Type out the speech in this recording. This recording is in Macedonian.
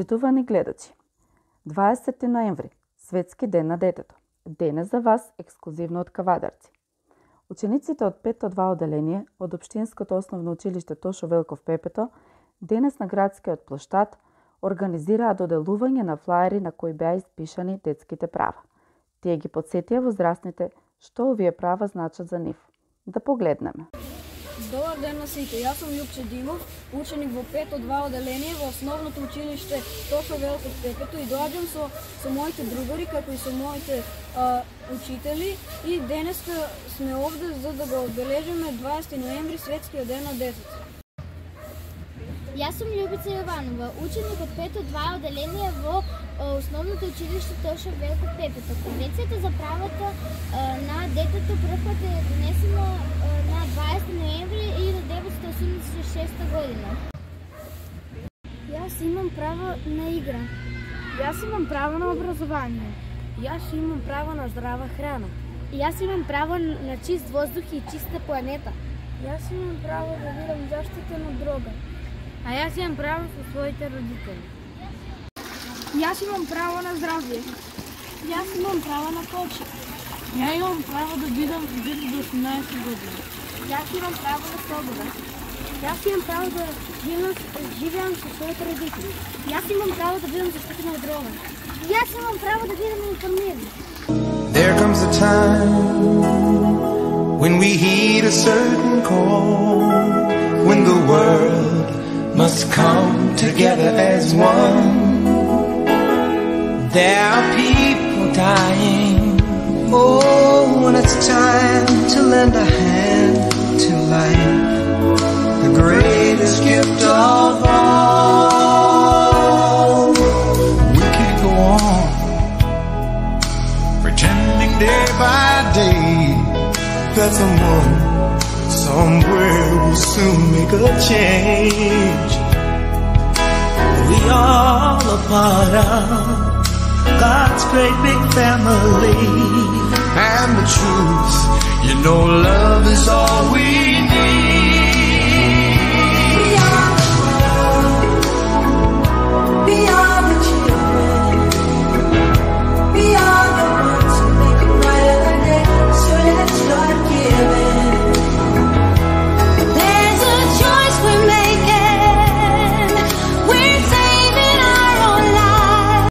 Почитувани гледачи, 20 ноември, Светски ден на детето. Денес за вас ексклузивно од Кавадарци. Учениците од 5-2 одделение од Општинското основно училиште Тошо Велков Пепето денес на градскиот плоштад организираа доделување на флаери на кои беа испишани детските права. Тие ги подсетија возрастните што овие права значат за нив. Да погледнеме. Добар ден на сите, јас сум Љупче Димов, ученик во 5-2 одделение во основното училиште Тошо Велков Пепето и доаѓам со моите другари, како и со моите учители и денес сме овде за да го одбележиме 20 ноември, Светскиот ден на детето. Јас сум Љубица Јованова, ученик од 5-2 одделение во основното училиште Тошо Велков Пепето. Конвенцијата за правата на детето првпат е донесена на 20 ноември 1986 година. Јас имам право на игра. Јас имам право на образование. Јас имам право на здрава храна. Јас имам право на чист воздух и чиста планета. Јас имам право да бидам заштитен од дрога. А јас имам право со своите родители. Јас имам право на здравје. Јас имам право на почит. Ја имам право да бидам дете до 18 години. Јас имам право на слобода. Јас имам право да живеам со своите родители. Јас имам право да бидам заштитен од дрога. Јас имам право да бидам информиран. There comes a time when we heed a certain call, when the world must come together as one. There are people dying. Oh, when it's time to lend a hand to life, the greatest gift of all. We can't go on pretending day by day that someone somewhere will soon make a change. We all a part of God's great big family. And the truth, you know, love is